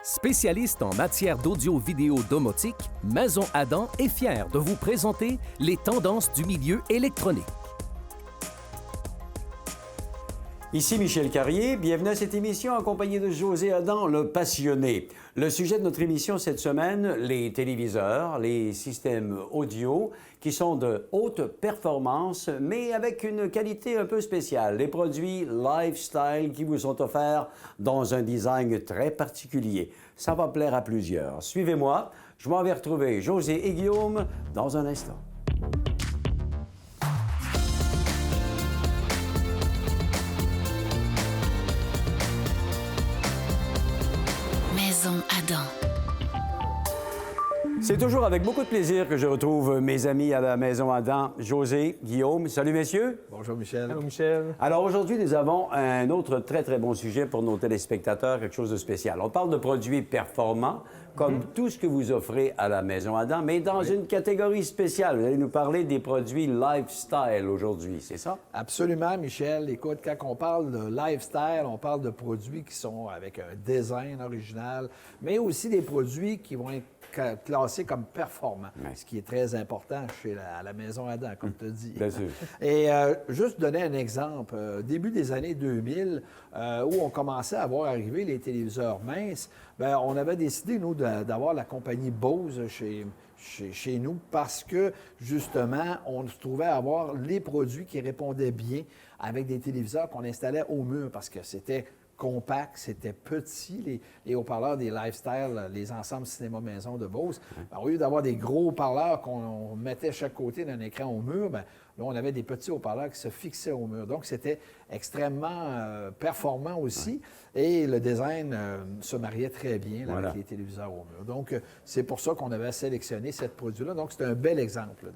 Spécialiste en matière d'audio-vidéo domotique, Maison Adam est fière de vous présenter les tendances du milieu électronique. Ici Michel Carrier, bienvenue à cette émission accompagnée de José Adam, le passionné. Le sujet de notre émission cette semaine, les téléviseurs, les systèmes audio qui sont de haute performance, mais avec une qualité un peu spéciale. Les produits lifestyle qui vous sont offerts dans un design très particulier. Ça va plaire à plusieurs. Suivez-moi, je m'en vais retrouver José et Guillaume dans un instant. Maison Adam. C'est toujours avec beaucoup de plaisir que je retrouve mes amis à la Maison Adam, José, Guillaume. Salut, messieurs. Bonjour, Michel. Allô, Michel. Alors, aujourd'hui, nous avons un autre très, très bon sujet pour nos téléspectateurs, quelque chose de spécial. On parle de produits performants, comme tout ce que vous offrez à la Maison Adam, mais dans une catégorie spéciale. Vous allez nous parler des produits lifestyle aujourd'hui, c'est ça? Absolument, Michel. Écoute, quand on parle de lifestyle, on parle de produits qui sont avec un design original, mais aussi des produits qui vont être classés comme performants, ce qui est très important à la Maison Adam, comme tu as dit. Bien sûr. Et juste donner un exemple, début des années 2000, où on commençait à voir arriver les téléviseurs minces, bien, on avait décidé, nous, d'avoir la compagnie Bose chez nous parce que, justement, on se trouvait à avoir les produits qui répondaient bien avec des téléviseurs qu'on installait au mur parce que c'était compact, c'était petit, les haut-parleurs des lifestyle, les ensembles cinéma-maison de Bose. Au lieu d'avoir des gros haut-parleurs qu'on mettait chaque côté d'un écran au mur, bien, là, on avait des petits haut-parleurs qui se fixaient au mur. Donc, c'était extrêmement performant aussi. Et le design se mariait très bien là, avec les téléviseurs au mur. Donc, c'est pour ça qu'on avait sélectionné ce produit-là. Donc, c'est un bel exemple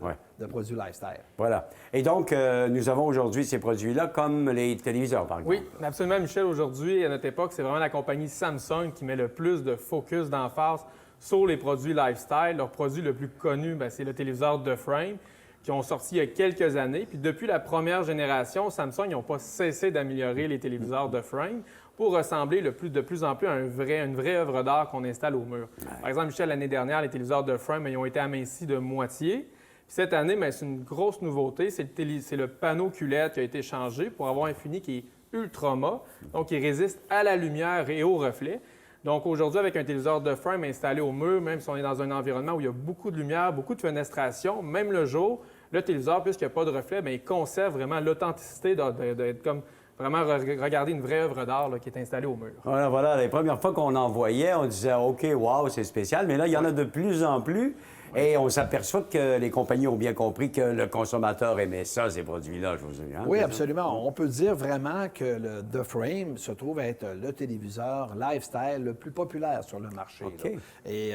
de produit lifestyle. Voilà. Et donc, nous avons aujourd'hui ces produits-là comme les téléviseurs, par exemple. Oui, absolument, Michel. Aujourd'hui, à notre époque, c'est vraiment la compagnie Samsung qui met le plus de focus, d'emphase sur les produits lifestyle. Leur produit le plus connu, bien, c'est le téléviseur de frame, qui ont sorti il y a quelques années. Puis depuis la première génération, Samsung n'ont pas cessé d'améliorer les téléviseurs de frame pour ressembler de plus en plus à une vraie œuvre d'art qu'on installe au mur. Par exemple, Michel, l'année dernière, les téléviseurs de frame ils ont été amincis de moitié. Puis cette année, bien, c'est une grosse nouveauté. C'est le panneau culette qui a été changé pour avoir un fini qui est ultra mat, donc il résiste à la lumière et au reflet. Donc aujourd'hui, avec un téléviseur de frame installé au mur, même si on est dans un environnement où il y a beaucoup de lumière, beaucoup de fenestration, même le jour, le téléviseur, puisqu'il n'y a pas de reflet, bien, il conserve vraiment l'authenticité d'être comme vraiment regarder une vraie œuvre d'art qui est installée au mur. Voilà. Les premières fois qu'on en voyait, on disait « OK, wow, c'est spécial », mais là, il y en a de plus en plus. Et on s'aperçoit que les compagnies ont bien compris que le consommateur aimait ça, ces produits-là, je vous dis. Oui, absolument. On peut dire vraiment que le The Frame se trouve être le téléviseur lifestyle le plus populaire sur le marché. Okay. Et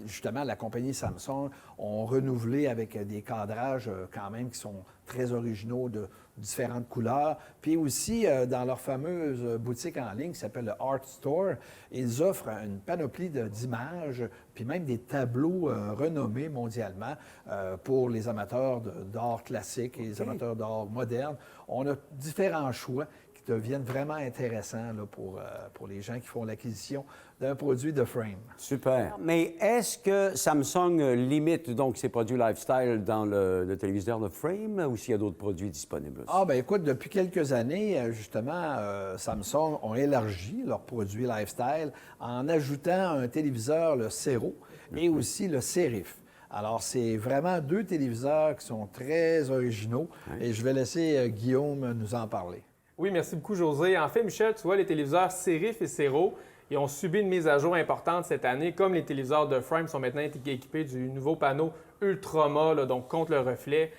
justement, la compagnie Samsung ont renouvelé avec des cadrages quand même qui sont très originaux de différentes couleurs. Puis aussi, dans leur fameuse boutique en ligne qui s'appelle le Art Store, ils offrent une panoplie d'images, puis même des tableaux renommés mondialement pour les amateurs d'art classique et les amateurs d'art moderne. On a différents choix qui deviennent vraiment intéressants là, pour les gens qui font l'acquisition d'un produit de frame. Super. Mais est-ce que Samsung limite donc ses produits lifestyle dans le téléviseur de frame ou s'il y a d'autres produits disponibles? Ah, bien écoute, depuis quelques années, justement, Samsung ont élargi leurs produits lifestyle en ajoutant un téléviseur, le Sero, et aussi le Serif. Alors, c'est vraiment deux téléviseurs qui sont très originaux et je vais laisser Guillaume nous en parler. Oui, merci beaucoup, José. En fait, Michel, tu vois, les téléviseurs Serif et Sero, ils ont subi une mise à jour importante cette année, comme les téléviseurs de frame sont maintenant équipés du nouveau panneau Ultrama, donc contre le reflet,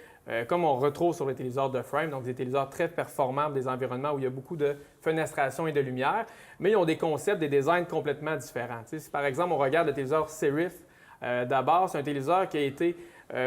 comme on retrouve sur les téléviseurs de frame, donc des téléviseurs très performants, des environnements où il y a beaucoup de fenestration et de lumière, mais ils ont des concepts, des designs complètement différents. Tu sais, si par exemple on regarde le téléviseur Serif, d'abord, c'est un téléviseur qui a été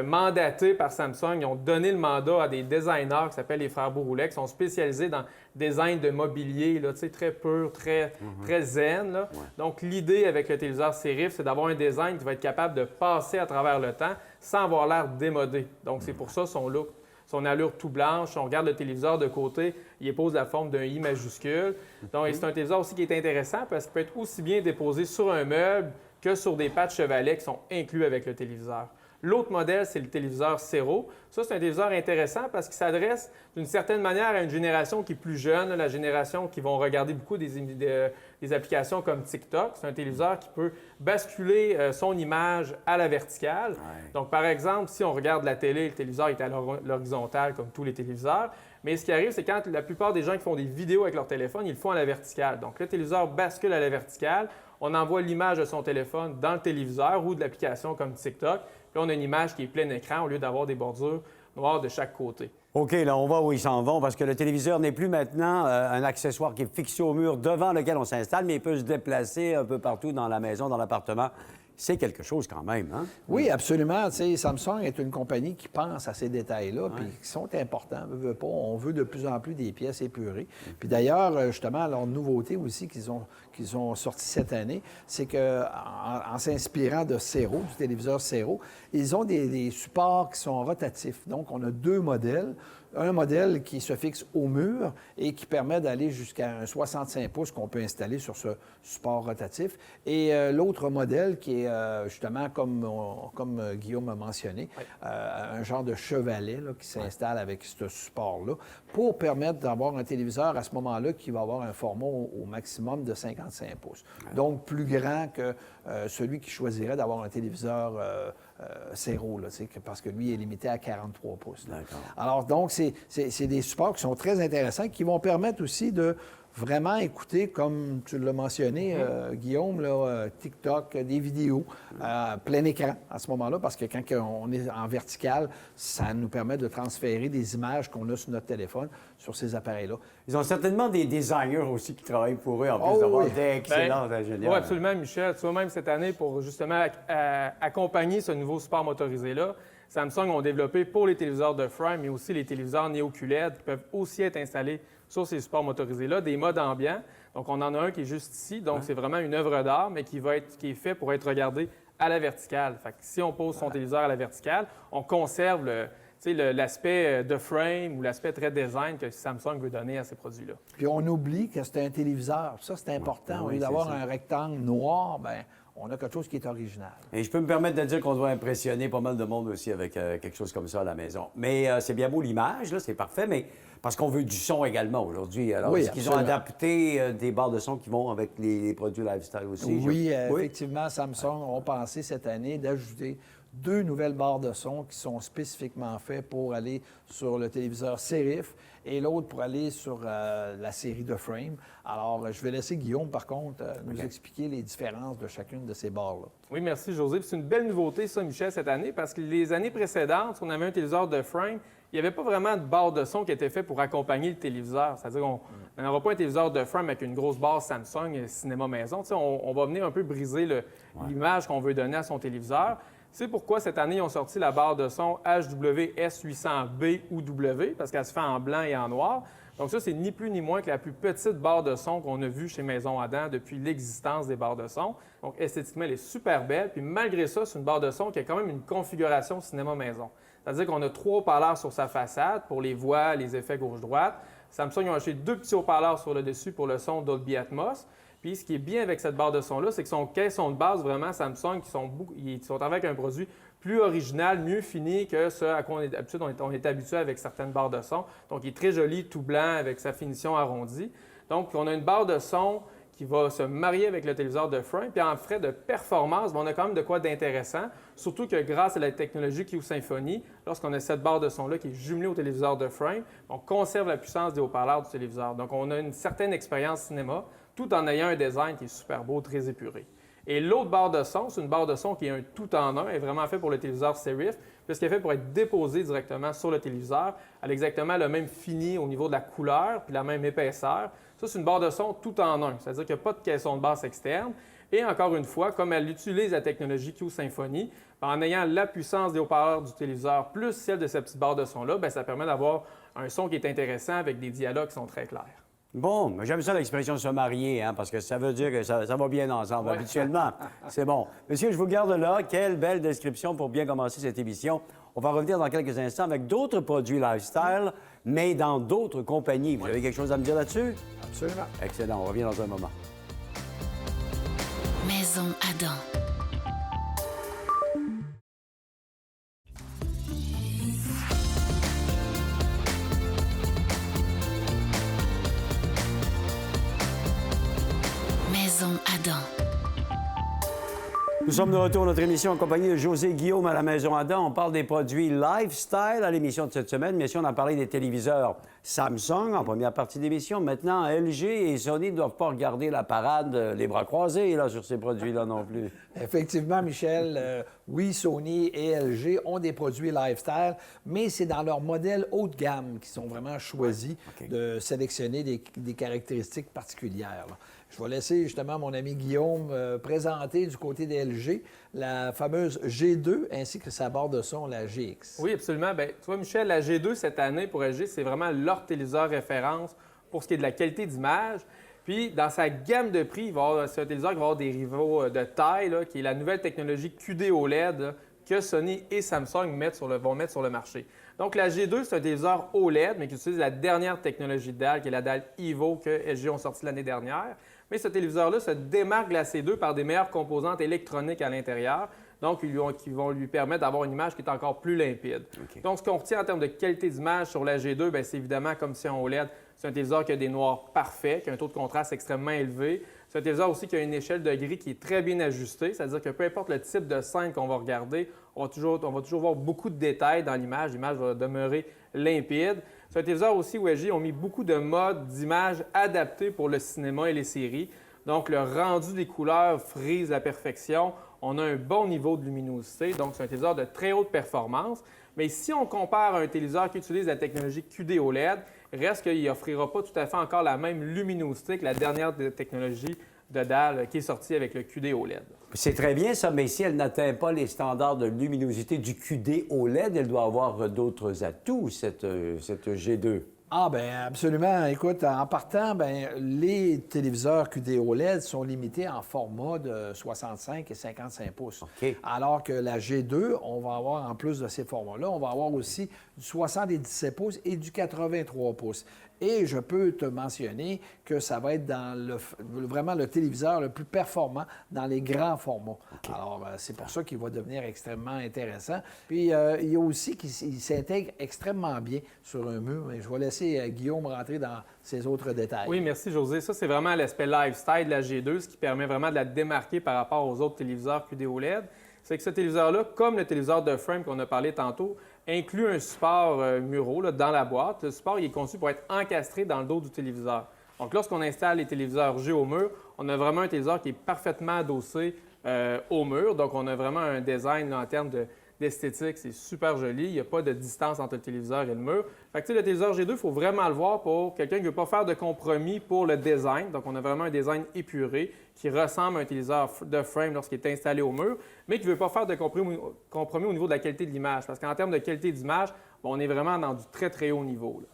mandatés par Samsung. Ils ont donné le mandat à des designers qui s'appellent les frères Bourroulet, qui sont spécialisés dans le design de mobilier, là, très pur, très zen. Là. Ouais. Donc, l'idée avec le téléviseur Serif, c'est d'avoir un design qui va être capable de passer à travers le temps sans avoir l'air démodé. Donc, c'est pour ça son look son allure tout blanche. Si on regarde le téléviseur de côté, il pose la forme d'un I majuscule. Donc, c'est un téléviseur aussi qui est intéressant parce qu'il peut être aussi bien déposé sur un meuble que sur des pattes chevalet qui sont inclus avec le téléviseur. L'autre modèle, c'est le téléviseur Sero. Ça, c'est un téléviseur intéressant parce qu'il s'adresse d'une certaine manière à une génération qui est plus jeune, la génération qui vont regarder beaucoup des applications comme TikTok. C'est un téléviseur qui peut basculer son image à la verticale. Ouais. Donc, par exemple, si on regarde la télé, le téléviseur est à l'horizontale comme tous les téléviseurs. Mais ce qui arrive, c'est quand la plupart des gens qui font des vidéos avec leur téléphone, ils le font à la verticale. Donc, le téléviseur bascule à la verticale. On envoie l'image de son téléphone dans le téléviseur ou de l'application comme TikTok. Puis on a une image qui est plein écran au lieu d'avoir des bordures noires de chaque côté. OK, là, on voit où ils s'en vont parce que le téléviseur n'est plus maintenant un accessoire qui est fixé au mur devant lequel on s'installe, mais il peut se déplacer un peu partout dans la maison, dans l'appartement. C'est quelque chose quand même, hein? Oui, absolument. Tu sais, Samsung est une compagnie qui pense à ces détails-là, puis qui sont importants. On veut de plus en plus des pièces épurées. Puis d'ailleurs, justement, leur nouveauté aussi qu'ils ont sorti cette année, c'est qu'en s'inspirant de Sero, du téléviseur Sero, ils ont des supports qui sont rotatifs. Donc, on a deux modèles. Un modèle qui se fixe au mur et qui permet d'aller jusqu'à un 65 pouces qu'on peut installer sur ce support rotatif. Et l'autre modèle qui est justement, comme Guillaume a mentionné, un genre de chevalet là, qui s'installe avec ce support-là pour permettre d'avoir un téléviseur à ce moment-là qui va avoir un format au maximum de 55 pouces. Donc, plus grand que celui qui choisirait d'avoir un téléviseur Sero, là, parce que lui est limité à 43 pouces. Alors, donc, c'est des supports qui sont très intéressants, qui vont permettre aussi de vraiment écouter, comme tu l'as mentionné, Guillaume, là, TikTok, des vidéos, plein écran à ce moment-là, parce que quand on est en vertical, ça nous permet de transférer des images qu'on a sur notre téléphone sur ces appareils-là. Ils ont certainement des designers aussi qui travaillent pour eux, en plus d'avoir d'excellents ingénieurs. Oui, absolument, Michel. Tu vois, même cette année, pour justement accompagner ce nouveau support motorisé-là, Samsung ont développé pour les téléviseurs de frame, mais aussi les téléviseurs Neo-QLED qui peuvent aussi être installés sur ces supports motorisés-là, des modes ambiants. Donc, on en a un qui est juste ici. Donc, c'est vraiment une œuvre d'art, mais qui est fait pour être regardé à la verticale. Fait que si on pose son téléviseur à la verticale, on conserve l'aspect de frame ou l'aspect très design que Samsung veut donner à ces produits-là. Puis on oublie que c'est un téléviseur. Ça, c'est important. Au lieu d'avoir un rectangle noir, bien, on a quelque chose qui est original. Et je peux me permettre de dire qu'on doit impressionner pas mal de monde aussi avec quelque chose comme ça à la maison. Mais c'est bien beau l'image, là, c'est parfait, mais parce qu'on veut du son également aujourd'hui. Alors, est-ce qu'ils ont adapté des barres de son qui vont avec les produits lifestyle aussi? Oui, effectivement, Samsung ont pensé cette année d'ajouter 2 nouvelles barres de son qui sont spécifiquement faites pour aller sur le téléviseur Serif et l'autre pour aller sur la série de Frame. Alors, je vais laisser Guillaume, par contre, nous expliquer les différences de chacune de ces barres-là. Oui, merci, José. C'est une belle nouveauté, ça, Michel, cette année, parce que les années précédentes, on avait un téléviseur de Frame, il n'y avait pas vraiment de barre de son qui était fait pour accompagner le téléviseur. C'est-à-dire qu'on n'aura pas un téléviseur de frame avec une grosse barre Samsung cinéma maison. On va venir un peu briser l'image qu'on veut donner à son téléviseur. C'est pourquoi cette année, ils ont sorti la barre de son HWS800B ou W, parce qu'elle se fait en blanc et en noir. Donc ça, c'est ni plus ni moins que la plus petite barre de son qu'on a vue chez Maison Adam depuis l'existence des barres de son. Donc esthétiquement, elle est super belle. Puis malgré ça, c'est une barre de son qui a quand même une configuration cinéma maison. C'est-à-dire qu'on a 3 haut-parleurs sur sa façade pour les voix, les effets gauche-droite. Samsung ont acheté 2 petits haut-parleurs sur le dessus pour le son Dolby Atmos. Puis ce qui est bien avec cette barre de son-là, c'est que son caisson de base, vraiment, Samsung, ils sont avec un produit plus original, mieux fini que ce à quoi on est habitué avec certaines barres de son. Donc, il est très joli, tout blanc, avec sa finition arrondie. Donc, on a une barre de son qui va se marier avec le téléviseur de frame. Puis en frais de performance, on a quand même de quoi d'intéressant, surtout que grâce à la technologie Q-Symphony, lorsqu'on a cette barre de son-là qui est jumelée au téléviseur de frame, on conserve la puissance des haut-parleurs du téléviseur. Donc, on a une certaine expérience cinéma, tout en ayant un design qui est super beau, très épuré. Et l'autre barre de son, c'est une barre de son qui est un tout-en-un, elle est vraiment faite pour le téléviseur Serif, puisqu'elle est faite pour être déposée directement sur le téléviseur. Elle a exactement le même fini au niveau de la couleur, puis la même épaisseur. Ça, c'est une barre de son tout-en-un, c'est-à-dire qu'il n'y a pas de caisson de basse externe. Et encore une fois, comme elle utilise la technologie Q-Symphony, en ayant la puissance des haut-parleurs du téléviseur plus celle de cette petite barre de son-là, bien, ça permet d'avoir un son qui est intéressant avec des dialogues qui sont très clairs. Bon, mais j'aime ça l'expression se marier, hein, parce que ça veut dire que ça va bien ensemble, Ouais. habituellement. C'est bon. Monsieur, je vous garde là. Quelle belle description pour bien commencer cette émission. On va revenir dans quelques instants avec d'autres produits lifestyle, mais dans d'autres compagnies. Vous avez quelque chose à me dire là-dessus? Absolument. Excellent. On revient dans un moment. Maison Adam. Maison Adam. Nous sommes de retour à notre émission en compagnie de José Guillaume à la Maison Adam. On parle des produits lifestyle à l'émission de cette semaine. Bien sûr, on a parlé des téléviseurs Samsung en première partie d'émission. Maintenant, LG et Sony ne doivent pas regarder la parade les bras croisés là, sur ces produits-là non plus. Effectivement, Michel, oui, Sony et LG ont des produits lifestyle, mais c'est dans leur modèle haut de gamme qu'ils sont vraiment choisis de sélectionner des caractéristiques particulières, là. Je vais laisser justement mon ami Guillaume présenter du côté des LG la fameuse G2 ainsi que sa barre de son, la GX. Oui, absolument. Bien, tu vois, Michel, la G2 cette année pour LG, c'est vraiment leur téléviseur référence pour ce qui est de la qualité d'image. Puis, dans sa gamme de prix, c'est un téléviseur qui va avoir des rivaux de taille, là, qui est la nouvelle technologie QD OLED là, que Sony et Samsung vont mettre sur le marché. Donc, la G2, c'est un téléviseur OLED, mais qui utilise la dernière technologie de dalle, qui est la dalle Evo que LG ont sorti l'année dernière. Mais ce téléviseur-là se démarque de la C2 par des meilleures composantes électroniques à l'intérieur, donc qui vont lui permettre d'avoir une image qui est encore plus limpide. OK. Donc, ce qu'on retient en termes de qualité d'image sur la G2, bien, c'est évidemment, comme si en OLED, c'est un téléviseur qui a des noirs parfaits, qui a un taux de contraste extrêmement élevé. C'est un téléviseur aussi qui a une échelle de gris qui est très bien ajustée, c'est-à-dire que peu importe le type de scène qu'on va regarder, on va toujours voir beaucoup de détails dans l'image. L'image va demeurer limpide. C'est un téléviseur aussi où LG ont mis beaucoup de modes d'image adaptés pour le cinéma et les séries. Donc, le rendu des couleurs frise à la perfection. On a un bon niveau de luminosité. Donc, c'est un téléviseur de très haute performance. Mais si on compare à un téléviseur qui utilise la technologie QD OLED, reste qu'il n'offrira pas tout à fait encore la même luminosité que la dernière technologie de dalle qui est sortie avec le QD OLED. C'est très bien ça, mais si elle n'atteint pas les standards de luminosité du QD OLED, elle doit avoir d'autres atouts, cette G2. Ah, bien, absolument. Écoute, en partant, bien, les téléviseurs QD OLED sont limités en format de 65 et 55 pouces. OK. Alors que la G2, on va avoir, en plus de ces formats-là, on va avoir aussi du 77 pouces et du 83 pouces. Et je peux te mentionner que ça va être vraiment le téléviseur le plus performant dans les grands formats. Okay. Alors, c'est pour ça qu'il va devenir extrêmement intéressant. Puis, il y a aussi qu'il s'intègre extrêmement bien sur un mur. Mais je vais laisser Guillaume rentrer dans ces autres détails. Oui, merci José. Ça, c'est vraiment l'aspect lifestyle de la G2, ce qui permet vraiment de la démarquer par rapport aux autres téléviseurs QD OLED. C'est que ce téléviseur-là, comme le téléviseur de frame qu'on a parlé tantôt, inclut un support muraux là, dans la boîte. Le support il est conçu pour être encastré dans le dos du téléviseur. Donc, lorsqu'on installe les téléviseurs G au mur, on a vraiment un téléviseur qui est parfaitement adossé au mur. Donc, on a vraiment un design là, en termes d'esthétique. C'est super joli. Il n'y a pas de distance entre le téléviseur et le mur. Fait que, le téléviseur G2, il faut vraiment le voir pour quelqu'un qui ne veut pas faire de compromis pour le design. Donc, on a vraiment un design épuré qui ressemble à un téléviseur de frame lorsqu'il est installé au mur, mais qui ne veut pas faire de compromis au niveau de la qualité de l'image. Parce qu'en termes de qualité d'image, on est vraiment dans du très, très haut niveau, là.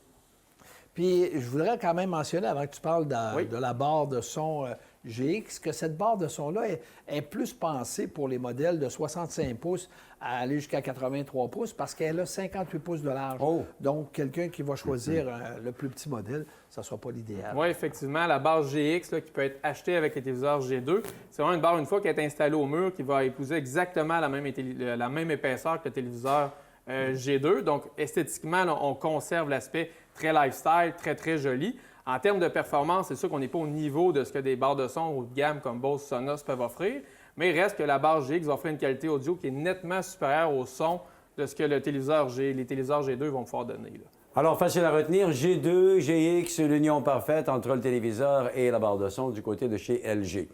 Puis, je voudrais quand même mentionner, avant que tu parles de la barre de son GX, que cette barre de son-là est plus pensée pour les modèles de 65 pouces à aller jusqu'à 83 pouces parce qu'elle a 58 pouces de large. Oh. Donc, quelqu'un qui va choisir le plus petit modèle, ça ne sera pas l'idéal. Oui, effectivement, la barre GX là, qui peut être achetée avec les téléviseurs G2, c'est vraiment une barre, une fois qu'elle est installée au mur, qui va épouser exactement la même épaisseur que le téléviseur G2. Donc, esthétiquement, là, on conserve l'aspect très lifestyle, très, très joli. En termes de performance, c'est sûr qu'on n'est pas au niveau de ce que des barres de son haut de gamme comme Bose, Sonos peuvent offrir, mais il reste que la barre GX va offrir une qualité audio qui est nettement supérieure au son de ce que les téléviseurs G2 vont pouvoir donner, là. Alors, facile à retenir, G2, GX, l'union parfaite entre le téléviseur et la barre de son du côté de chez LG.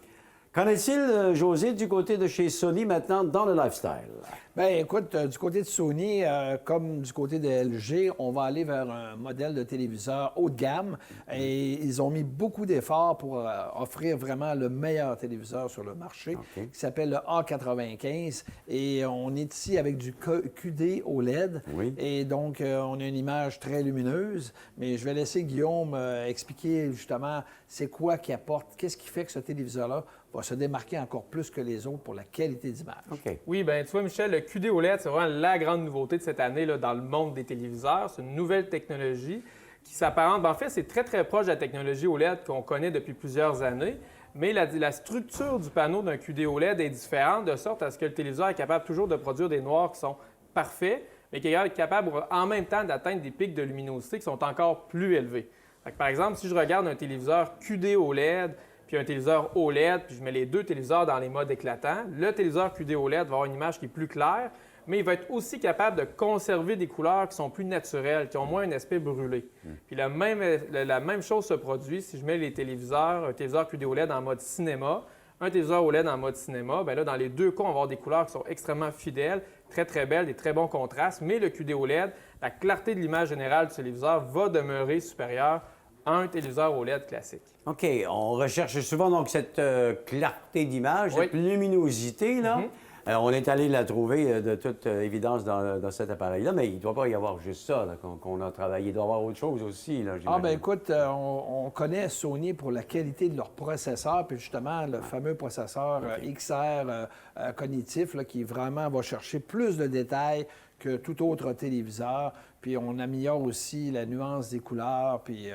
Qu'en est-il, José, du côté de chez Sony maintenant dans le lifestyle? Bien, écoute, du côté de Sony, comme du côté de LG, on va aller vers un modèle de téléviseur haut de gamme. Et ils ont mis beaucoup d'efforts pour offrir vraiment le meilleur téléviseur sur le marché, qui s'appelle le A95. Et on est ici avec du QD OLED. Oui. Et donc, on a une image très lumineuse. Mais je vais laisser Guillaume expliquer justement c'est quoi qui apporte, qu'est-ce qui fait que ce téléviseur-là va se démarquer encore plus que les autres pour la qualité d'image. OK. Oui, bien, tu vois, Michel, le QD OLED, c'est vraiment la grande nouveauté de cette année là, dans le monde des téléviseurs. C'est une nouvelle technologie qui s'apparente. En fait, c'est très, très proche de la technologie OLED qu'on connaît depuis plusieurs années, mais la structure du panneau d'un QD OLED est différente, de sorte à ce que le téléviseur est capable toujours de produire des noirs qui sont parfaits, mais qui est capable en même temps d'atteindre des pics de luminosité qui sont encore plus élevés. Fait que, par exemple, si je regarde un téléviseur QD OLED, puis un téléviseur OLED, puis je mets les deux téléviseurs dans les modes éclatants, le téléviseur QD OLED va avoir une image qui est plus claire, mais il va être aussi capable de conserver des couleurs qui sont plus naturelles, qui ont moins un aspect brûlé. Puis la même chose se produit si je mets les téléviseurs, un téléviseur QD OLED en mode cinéma, un téléviseur OLED en mode cinéma. Bien là, dans les deux cas, on va avoir des couleurs qui sont extrêmement fidèles, très, très belles, des très bons contrastes, mais le QD OLED, la clarté de l'image générale du téléviseur va demeurer supérieure à un téléviseur OLED classique. OK. On recherche souvent donc cette clarté d'image, Oui. cette luminosité, là. On est allé la trouver de toute évidence dans cet appareil-là, mais il ne doit pas y avoir juste ça là, qu'on a travaillé. Il doit y avoir autre chose aussi, là, Ah, j'imagine. bien écoute, on connaît Sony pour la qualité de leur processeur, puis justement, le fameux processeur XR cognitif, là, qui vraiment va chercher plus de détails que tout autre téléviseur. Puis on améliore aussi la nuance des couleurs. Puis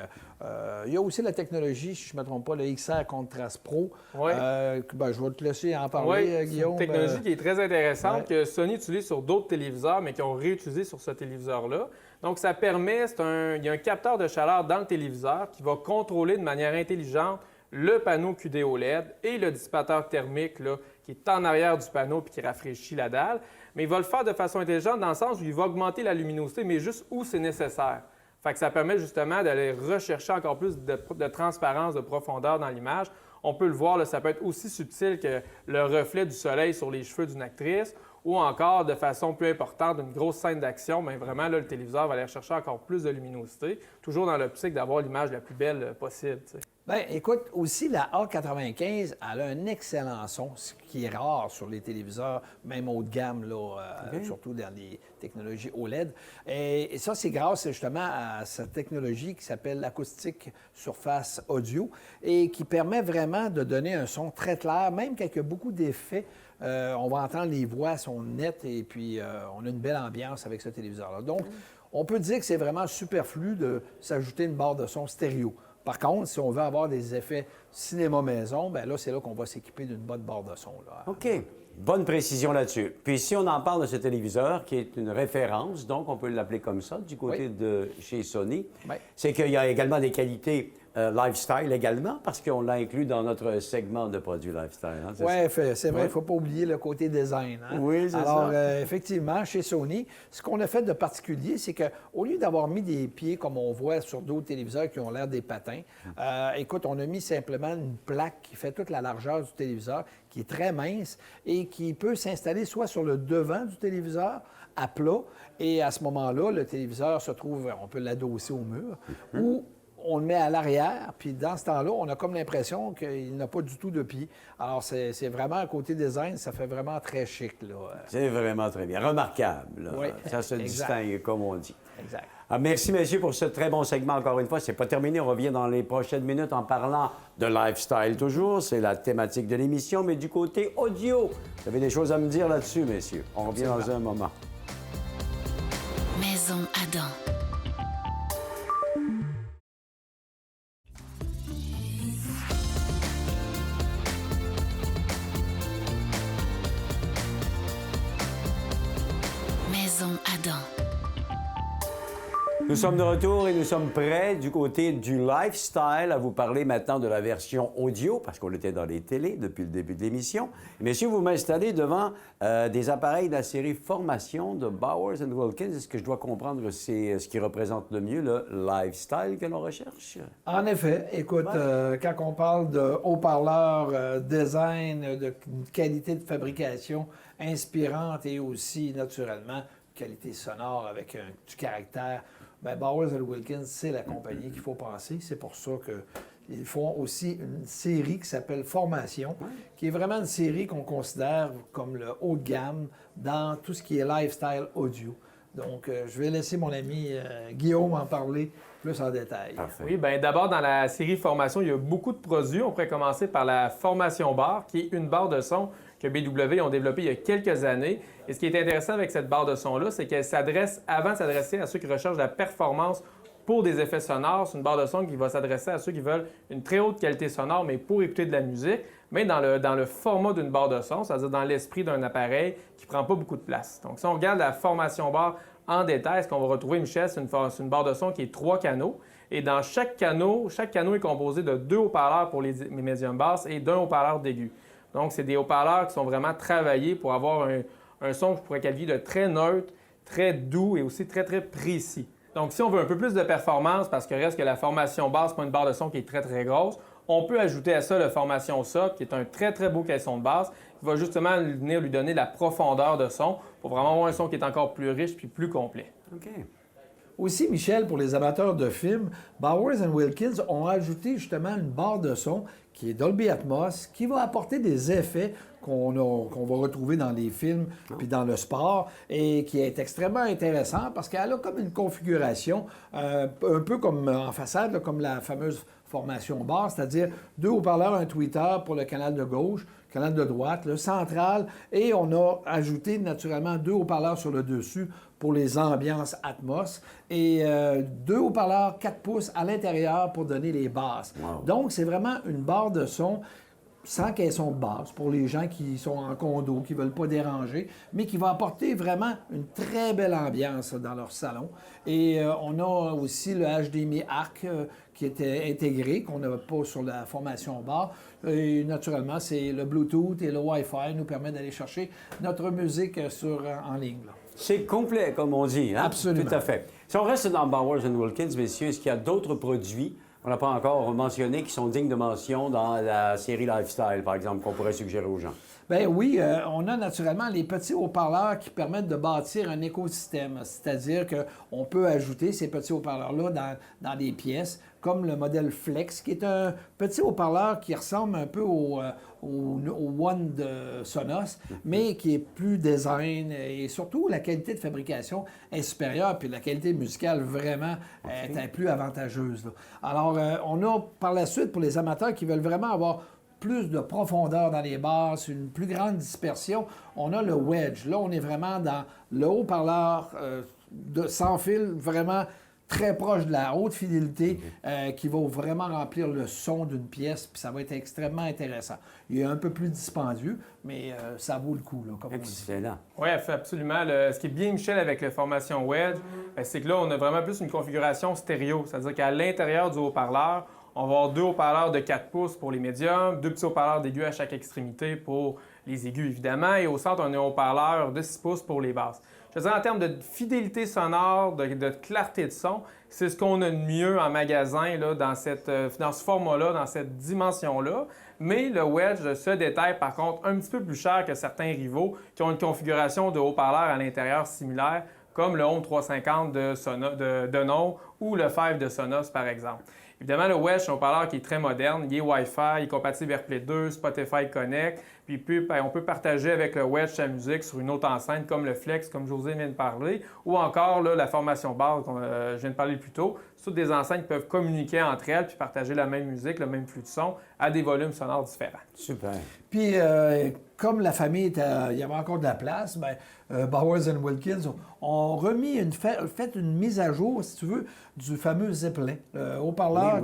il y a aussi la technologie, si je ne me trompe pas, le XR Contrast Pro. Oui. Ben, je vais te laisser en parler, Oui, Guillaume. c'est une technologie qui est très intéressante, ouais. que Sony utilise sur d'autres téléviseurs, mais qui ont réutilisé sur ce téléviseur-là. Donc, ça permet, il y a un capteur de chaleur dans le téléviseur qui va contrôler de manière intelligente le panneau QD OLED et le dissipateur thermique là, qui est en arrière du panneau puis qui rafraîchit la dalle. Mais il va le faire de façon intelligente dans le sens où il va augmenter la luminosité, mais juste où c'est nécessaire. Fait que ça permet justement d'aller rechercher encore plus de transparence, de profondeur dans l'image. On peut le voir, là, ça peut être aussi subtil que le reflet du soleil sur les cheveux d'une actrice ou encore de façon plus importante d'une grosse scène d'action. Bien, vraiment, là, le téléviseur va aller chercher encore plus de luminosité, toujours dans l'optique d'avoir l'image la plus belle possible. T'sais. Bien, écoute, aussi, la A95, elle a un excellent son, ce qui est rare sur les téléviseurs, même haut de gamme, là, surtout dans les technologies OLED. Et ça, c'est grâce justement à cette technologie qui s'appelle l'acoustique surface audio et qui permet vraiment de donner un son très clair, même quand il y a beaucoup d'effets. On va entendre les voix sont nettes et puis on a une belle ambiance avec ce téléviseur-là. Donc, on peut dire que c'est vraiment superflu de s'ajouter une barre de son stéréo. Par contre, si on veut avoir des effets cinéma maison, bien là, c'est là qu'on va s'équiper d'une bonne barre de son. Là. OK. Bonne précision là-dessus. Puis si on en parle de ce téléviseur, qui est une référence, donc on peut l'appeler comme ça, du côté de chez Sony, c'est qu'il y a également des qualités lifestyle également, parce qu'on l'a inclus dans notre segment de produits lifestyle. Hein, oui, c'est vrai, il ne faut pas oublier le côté design. Hein? Oui, c'est ça. Alors, effectivement, chez Sony, ce qu'on a fait de particulier, c'est qu'au lieu d'avoir mis des pieds, comme on voit sur d'autres téléviseurs qui ont l'air des patins, écoute, on a mis simplement une plaque qui fait toute la largeur du téléviseur, qui est très mince et qui peut s'installer soit sur le devant du téléviseur, à plat, et à ce moment-là, le téléviseur se trouve, on peut l'adosser au mur, ou on le met à l'arrière, puis dans ce temps-là, on a comme l'impression qu'il n'a pas du tout de pied. Alors, c'est vraiment, un côté design, ça fait vraiment très chic, là. C'est vraiment très bien. Remarquable. Là. Oui, ça se distingue, comme on dit. Exact. Ah, merci, messieurs, pour ce très bon segment. Encore une fois, c'est pas terminé. On revient dans les prochaines minutes en parlant de lifestyle toujours. C'est la thématique de l'émission, mais du côté audio. Vous avez des choses à me dire là-dessus, messieurs. On revient dans un moment. Maison Adam. Maison Adam. Nous sommes de retour et nous sommes prêts du côté du lifestyle à vous parler maintenant de la version audio, parce qu'on était dans les télés depuis le début de l'émission. Messieurs, vous m'installez devant des appareils de la série Formation de Bowers and Wilkins. Est-ce que je dois comprendre que c'est ce qui représente le mieux le lifestyle que l'on recherche? En effet, écoute, quand on parle de haut-parleurs, design, de qualité de fabrication inspirante et aussi, naturellement, qualité sonore avec du caractère, bien, Bowers & Wilkins, c'est la compagnie qu'il faut penser. C'est pour ça qu'ils font aussi une série qui s'appelle Formation, qui est vraiment une série qu'on considère comme le haut de gamme dans tout ce qui est lifestyle audio. Donc, je vais laisser mon ami Guillaume en parler plus en détail. Parfait. Oui, bien d'abord, dans la série Formation, il y a beaucoup de produits. On pourrait commencer par la Formation Bar, qui est une barre de son que BW ont développée il y a quelques années. Et ce qui est intéressant avec cette barre de son-là, c'est qu'elle s'adresse, avant de s'adresser à ceux qui recherchent la performance pour des effets sonores, c'est une barre de son qui va s'adresser à ceux qui veulent une très haute qualité sonore, mais pour écouter de la musique, mais dans le format d'une barre de son, c'est-à-dire dans l'esprit d'un appareil qui ne prend pas beaucoup de place. Donc, si on regarde la Formation Bar en détail, ce qu'on va retrouver, Michel, c'est une barre de son qui est 3 canaux. Et dans chaque canot est composé de 2 haut-parleurs pour les médiums basses et d'un haut-parleur d'aigu. Donc, c'est des haut-parleurs qui sont vraiment travaillés pour avoir un son que je pourrais qualifier de très neutre, très doux et aussi très, très précis. Donc, si on veut un peu plus de performance, parce que reste que la formation basse, pas une barre de son qui est très, très grosse, on peut ajouter à ça la formation SOC, qui est un très, très beau caisson de basse, qui va justement venir lui donner la profondeur de son pour vraiment avoir un son qui est encore plus riche puis plus complet. OK. Aussi, Michel, pour les amateurs de films, Bowers & Wilkins ont ajouté justement une barre de son qui est Dolby Atmos, qui va apporter des effets qu'on va retrouver dans les films puis dans le sport et qui est extrêmement intéressant parce qu'elle a comme une configuration un peu comme en façade, là, comme la fameuse formation bar, c'est-à-dire 2 haut-parleurs, un tweeter pour le canal de gauche, canal de droite, le central, et on a ajouté naturellement 2 haut-parleurs sur le dessus pour les ambiances Atmos et 2 haut-parleurs 4 pouces à l'intérieur pour donner les basses. Wow. Donc, c'est vraiment une barre de son sans caisson de basse pour les gens qui sont en condo, qui ne veulent pas déranger, mais qui va apporter vraiment une très belle ambiance dans leur salon. Et on a aussi le HDMI ARC qui était intégré, qu'on n'a pas sur la formation bar. Et naturellement, c'est le Bluetooth et le Wi-Fi nous permettent d'aller chercher notre musique en ligne. Là. C'est complet, comme on dit. Hein? Absolument. Tout à fait. Si on reste dans Bowers & Wilkins, messieurs, est-ce qu'il y a d'autres produits qu'on n'a pas encore mentionnés qui sont dignes de mention dans la série Lifestyle, par exemple, qu'on pourrait suggérer aux gens? Bien oui, on a naturellement les petits haut-parleurs qui permettent de bâtir un écosystème. C'est-à-dire qu'on peut ajouter ces petits haut-parleurs-là dans des pièces, comme le modèle Flex, qui est un petit haut-parleur qui ressemble un peu au One de Sonos, mais qui est plus design et surtout la qualité de fabrication est supérieure, puis la qualité musicale vraiment est plus avantageuse. Là. Alors, on a par la suite, pour les amateurs qui veulent vraiment avoir plus de profondeur dans les basses, une plus grande dispersion, on a le Wedge. Là, on est vraiment dans le haut-parleur sans fil, vraiment très proche de la haute fidélité qui va vraiment remplir le son d'une pièce, puis ça va être extrêmement intéressant. Il est un peu plus dispendieux, mais ça vaut le coup, là, comme on dit. Excellent. Oui, absolument. Ce qui est bien, Michel, avec la formation Wedge, c'est que là, on a vraiment plus une configuration stéréo. C'est-à-dire qu'à l'intérieur du haut-parleur, on va avoir 2 haut-parleurs de 4 pouces pour les médiums, 2 petits haut-parleurs d'aigus à chaque extrémité pour les aigus, évidemment, et au centre, on a un haut-parleur de 6 pouces pour les basses. Je veux dire, en termes de fidélité sonore, de clarté de son, c'est ce qu'on a de mieux en magasin là, dans ce format-là, dans cette dimension-là. Mais le Wedge se détaille, par contre, un petit peu plus cher que certains rivaux qui ont une configuration de haut-parleurs à l'intérieur similaire, comme le Home 350 de Denon ou le Five de Sonos, par exemple. Évidemment, le Wedge, c'est un haut-parleur qui est très moderne. Il est Wi-Fi, il est compatible AirPlay 2, Spotify Connect. Puis on peut partager avec le Wedge sa musique sur une autre enceinte comme le Flex, comme José vient de parler, ou encore là, la formation base dont je viens de parler plus tôt. C'est toutes des enceintes qui peuvent communiquer entre elles puis partager la même musique, le même flux de son à des volumes sonores différents. Super. Puis, comme la famille il y avait encore de la place, Bowers & Wilkins ont fait une mise à jour, si tu veux, du fameux Zeppelin, haut-parleur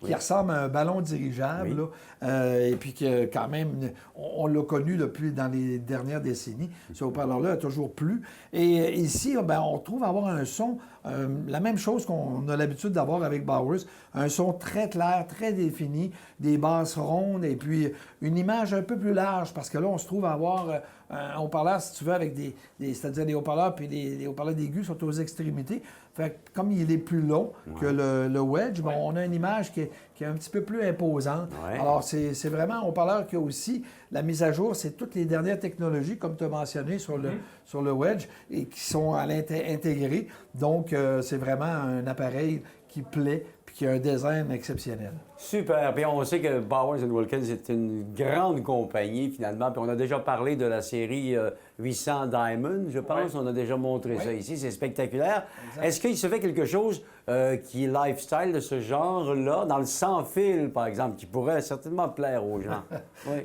qui ressemble à un ballon dirigeable, là, et puis que quand même, on l'a connu dans les dernières décennies. Ce haut-parleur-là a toujours plu. Et ici, on trouve avoir un son, la même chose qu'on a l'habitude d'avoir avec Bowers, un son très clair, très défini, des basses rondes, et puis une image un peu plus large, parce que là, on se trouve à avoir un haut-parleur, si tu veux, avec c'est-à-dire des haut-parleurs, puis les haut-parleurs d'aigus sont aux extrémités. Fait que comme il est plus long que le wedge, on a une image qui est un petit peu plus imposante. Ouais. Alors, c'est vraiment un haut-parleur qui a aussi la mise à jour, c'est toutes les dernières technologies, comme tu as mentionné, sur le wedge, et qui sont intégrées. Donc, c'est vraiment un appareil qui plaît, puis qui a un design exceptionnel. Super. Puis on sait que Bowers & Wilkins est une grande compagnie, finalement. Puis on a déjà parlé de la série 800 Diamond, je pense. On a déjà montré ça ici. C'est spectaculaire. Exact. Est-ce qu'il se fait quelque chose qui est lifestyle de ce genre-là, dans le sans-fil, par exemple, qui pourrait certainement plaire aux gens?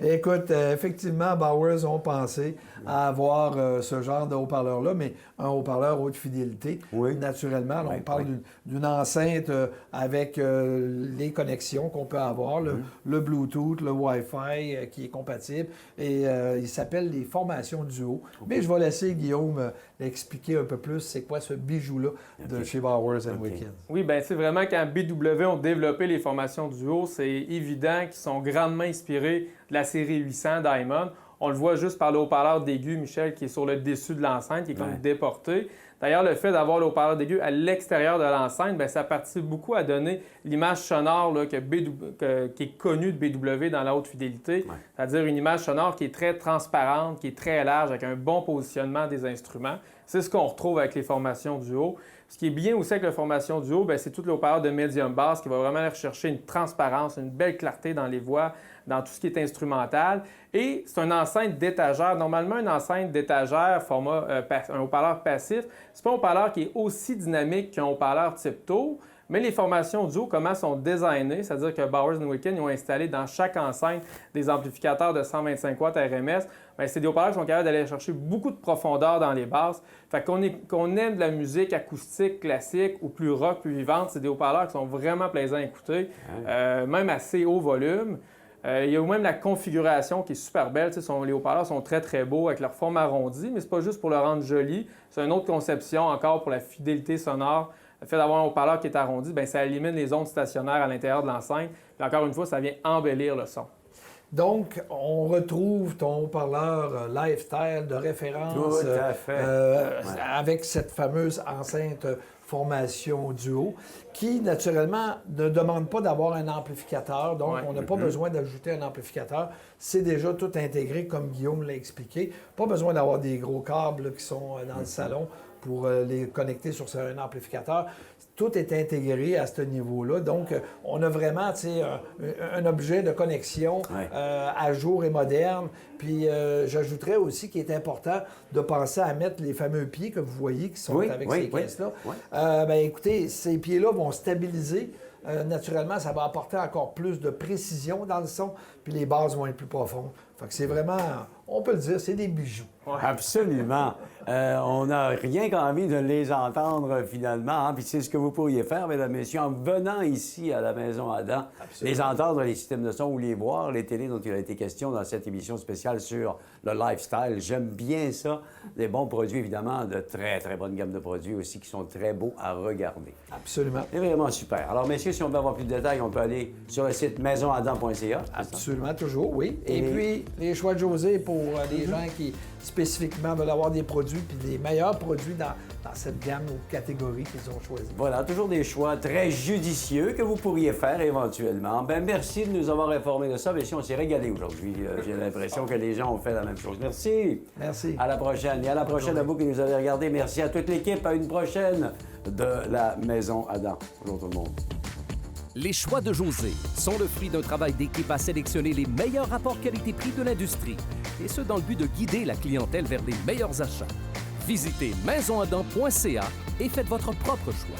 Écoute, effectivement, Bowers ont pensé à avoir ce genre de haut-parleur-là, mais un haut-parleur haute fidélité. Naturellement, là, on parle d'une enceinte avec les connexions qu'on peut avoir, le Bluetooth, le Wi-Fi qui est compatible, et il s'appelle les formations duo. Mais je vais laisser Guillaume expliquer un peu plus c'est quoi ce bijou-là de chez Bowers & Wilkins. Oui, bien, c'est vraiment quand BW ont développé les formations duo, c'est évident qu'ils sont grandement inspirés de la série 800 Diamond. On le voit juste par le haut-parleur d'aigu, Michel, qui est sur le dessus de l'enceinte, qui est comme déporté. D'ailleurs, le fait d'avoir le haut-parleur d'aigu à l'extérieur de l'enceinte, bien, ça participe beaucoup à donner l'image sonore là, qui est connue de BW dans la haute fidélité, c'est-à-dire une image sonore qui est très transparente, qui est très large, avec un bon positionnement des instruments. C'est ce qu'on retrouve avec les formations duo. Ce qui est bien aussi avec la formation duo, bien, c'est tout le haut-parleur de médium basse qui va vraiment aller rechercher une transparence, une belle clarté dans les voix, dans tout ce qui est instrumental. Et c'est une enceinte d'étagère. Normalement, une enceinte d'étagère, format un haut-parleur passif, c'est pas un haut-parleur qui est aussi dynamique qu'un haut-parleur type tour. Mais les formations duo, comment sont designées, c'est-à-dire que Bowers & Wilkins ont installé dans chaque enceinte des amplificateurs de 125 watts RMS. Bien, c'est des haut-parleurs qui sont capables d'aller chercher beaucoup de profondeur dans les basses. Fait qu'on aime de la musique acoustique, classique ou plus rock, plus vivante, c'est des haut-parleurs qui sont vraiment plaisants à écouter, même assez haut volume. Il y a même la configuration qui est super belle. Les haut-parleurs sont très, très beaux avec leur forme arrondie, mais c'est pas juste pour le rendre joli. C'est une autre conception encore pour la fidélité sonore. Le fait d'avoir un haut-parleur qui est arrondi, bien, ça élimine les ondes stationnaires à l'intérieur de l'enceinte. Puis encore une fois, ça vient embellir le son. Donc, on retrouve ton haut-parleur lifestyle de référence avec cette fameuse enceinte formation duo qui, naturellement, ne demande pas d'avoir un amplificateur. Donc, on n'a pas besoin d'ajouter un amplificateur. C'est déjà tout intégré, comme Guillaume l'a expliqué. Pas besoin d'avoir des gros câbles qui sont dans le salon pour les connecter sur un amplificateur. Tout est intégré à ce niveau-là. Donc, on a vraiment un objet de connexion à jour et moderne. Puis, j'ajouterais aussi qu'il est important de penser à mettre les fameux pieds que vous voyez qui sont avec ces caisses-là. Bien, écoutez, ces pieds-là vont stabiliser. Naturellement, ça va apporter encore plus de précision dans le son, puis les basses vont être plus profondes. Fait que c'est vraiment, on peut le dire, c'est des bijoux. Absolument. On n'a rien qu'envie de les entendre finalement. Puis c'est ce que vous pourriez faire, mesdames et messieurs, en venant ici à la Maison Adam, les entendre, les systèmes de son ou les voir, les télés dont il a été question dans cette émission spéciale sur le lifestyle. J'aime bien ça. Des bons produits, évidemment, de très, très bonne gamme de produits aussi qui sont très beaux à regarder. Absolument. C'est vraiment super. Alors, messieurs, si on veut avoir plus de détails, on peut aller sur le site maisonadam.ca. Absolument, toujours, oui. Et puis, les choix de José pour les gens qui spécifiquement veulent avoir des produits puis des meilleurs produits dans cette gamme ou catégorie qu'ils ont choisi. Voilà, toujours des choix très judicieux que vous pourriez faire éventuellement. Bien, merci de nous avoir informés de ça. Mais si on s'est régalé aujourd'hui, j'ai l'impression que les gens ont fait la même chose. Merci. Merci. À la prochaine. Et à la prochaine à vous qui nous avez regardé. Merci à toute l'équipe. À une prochaine de la Maison Adam. Bonjour tout le monde. Les choix de José sont le fruit d'un travail d'équipe à sélectionner les meilleurs rapports qualité-prix de l'industrie, et ce dans le but de guider la clientèle vers les meilleurs achats. Visitez maisonadam.ca et faites votre propre choix.